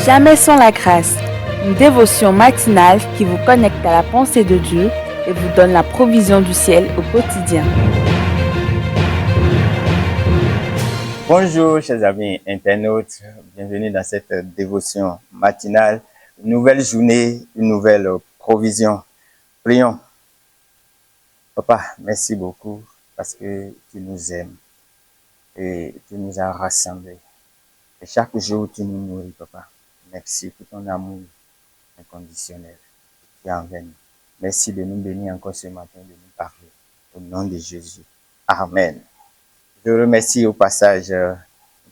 Jamais sans la grâce, une dévotion matinale qui vous connecte à la pensée de Dieu et vous donne la provision du ciel au quotidien. Bonjour chers amis internautes, bienvenue dans cette dévotion matinale. Une nouvelle journée, une nouvelle provision. Prions. Papa, merci beaucoup parce que tu nous aimes et tu nous as rassemblés. Et chaque jour, tu nous nourris, papa. Merci pour ton amour inconditionnel qui est envers nous. Merci de nous bénir encore ce matin, de nous parler. Au nom de Jésus. Amen. Je remercie au passage le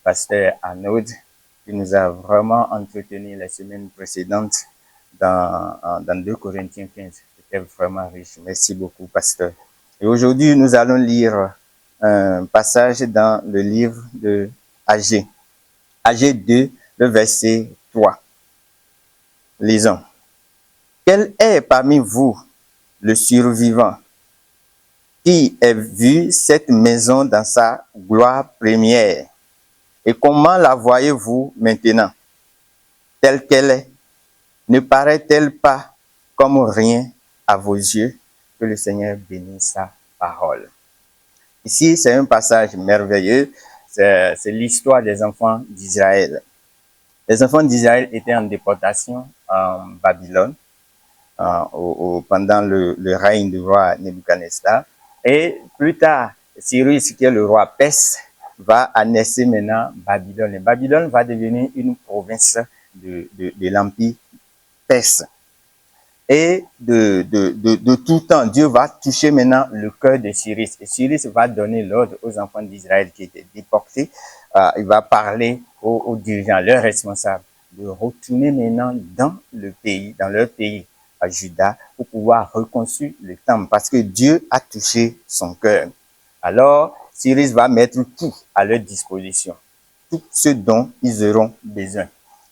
pasteur Arnaud qui nous a vraiment entretenu la semaine précédente dans 2 Corinthiens 15. C'était vraiment riche. Merci beaucoup, pasteur. Et aujourd'hui, nous allons lire un passage dans le livre de Agé. Agé 2, le verset 3. Lisons. Quel est parmi vous le survivant qui a vu cette maison dans sa gloire première? Et comment la voyez-vous maintenant, telle qu'elle est? Ne paraît-elle pas comme rien à vos yeux? Que le Seigneur bénisse sa parole. Ici, c'est un passage merveilleux. C'est l'histoire des enfants d'Israël. Les enfants d'Israël étaient en déportation en Babylone pendant le règne du roi Nebuchadnezzar. Et plus tard, Cyrus, qui est le roi perse, va annexer maintenant Babylone. Et Babylone va devenir une province de l'Empire perse. Et de tout temps, Dieu va toucher maintenant le cœur de Cyrus. Et Cyrus va donner l'ordre aux enfants d'Israël qui étaient déportés. Il va parler aux dirigeants, leurs responsables, de retourner maintenant dans le pays, dans leur pays, à Juda, pour pouvoir reconstruire le temple, parce que Dieu a touché son cœur. Alors, Cyrus va mettre tout à leur disposition, tout ce dont ils auront besoin.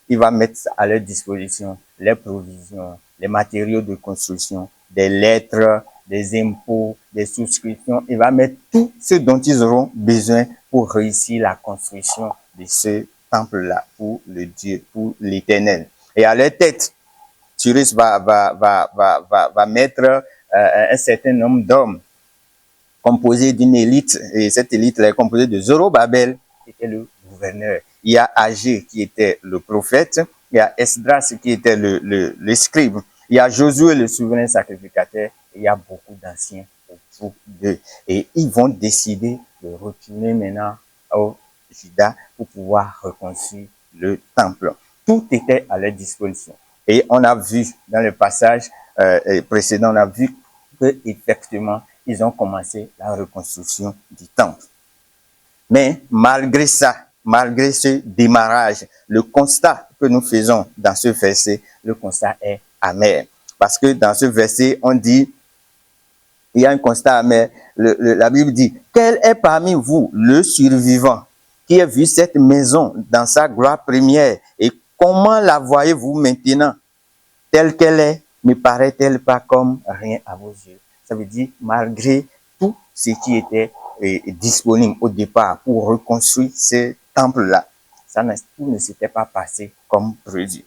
Il va mettre à leur disposition les provisions, les matériaux de construction, des lettres, des impôts, des souscriptions. Il va mettre tout ce dont ils auront besoin pour réussir la construction de ce temple-là, pour le Dieu, pour l'Éternel. Et à leur tête, Cyrus va mettre un certain nombre d'hommes composés d'une élite, et cette élite-là est composée de Zorobabel, qui était le gouverneur. Il y a Agé, qui était le prophète. Il y a Esdras, qui était le scribe. Il y a Josué, le souverain sacrificateur. Et il y a beaucoup d'anciens autour d'eux. Et ils vont décider de retourner maintenant au Juda pour pouvoir reconstruire le temple. Tout était à leur disposition. Et on a vu dans le passage précédent, on a vu que effectivement, ils ont commencé la reconstruction du temple. Mais malgré ça, malgré ce démarrage, le constat que nous faisons dans ce verset, le constat est amer. Parce que dans ce verset, on dit, il y a un constat amer. La Bible dit, quel est parmi vous le survivant qui a vu cette maison dans sa gloire première? Et comment la voyez-vous maintenant, telle qu'elle est? Ne paraît-elle pas comme rien à vos yeux? Ça veut dire, malgré tout ce qui était disponible au départ pour reconstruire ce temple-là, tout ne s'était pas passé comme prévu.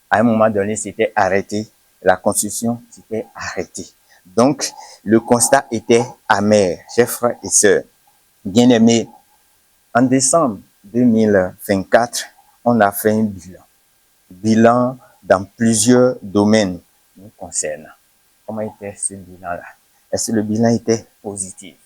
À un moment donné, c'était arrêté. La construction s'était arrêtée. Donc, le constat était amer, chers frères et sœurs. Bien-aimés, en décembre 2024, on a fait un bilan. Bilan dans plusieurs domaines nous concernant. Comment était ce bilan-là? Est-ce que le bilan était positif?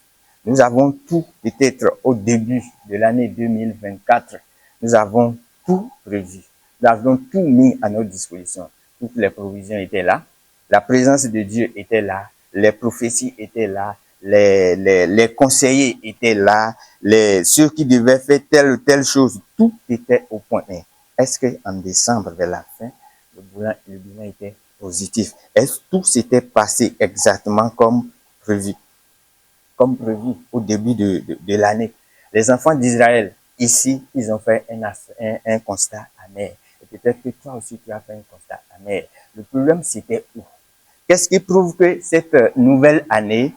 Nous avons tout, peut-être au début de l'année 2024, nous avons tout prévu. Nous avons tout mis à notre disposition. Toutes les provisions étaient là. La présence de Dieu était là. Les prophéties étaient là. Les conseillers étaient là. Ceux qui devaient faire telle ou telle chose, tout était au point. Est-ce qu'en décembre, vers la fin, le bilan était positif? Est-ce que tout s'était passé exactement comme prévu? Comme prévu au début de l'année. Les enfants d'Israël, ici, ils ont fait un constat amer. Et peut-être que toi aussi, tu as fait un constat amer. Le problème, c'était où? Qu'est-ce qui prouve que cette nouvelle année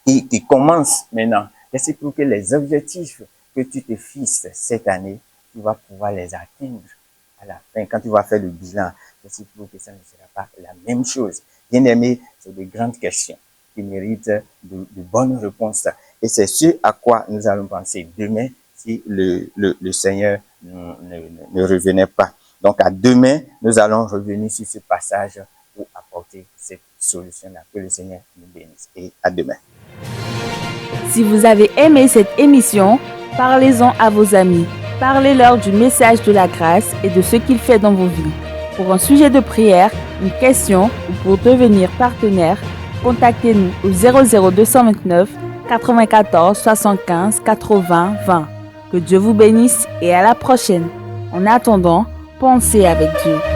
qui commence maintenant, qu'est-ce qui prouve que les objectifs que tu te fixes cette année, tu vas pouvoir les atteindre à la fin, quand tu vas faire le bilan, je suppose que ça ne sera pas la même chose. Bien aimé, c'est de grandes questions qui méritent de bonnes réponses. Et c'est ce à quoi nous allons penser demain si le Seigneur ne revenait pas. Donc à demain, nous allons revenir sur ce passage pour apporter cette solution-là. Que le Seigneur nous bénisse. Et à demain. Si vous avez aimé cette émission, parlez-en à vos amis. Parlez-leur du message de la grâce et de ce qu'il fait dans vos vies. Pour un sujet de prière, une question ou pour devenir partenaire, contactez-nous au 00229 94 75 80 20. Que Dieu vous bénisse et à la prochaine. En attendant, pensez avec Dieu.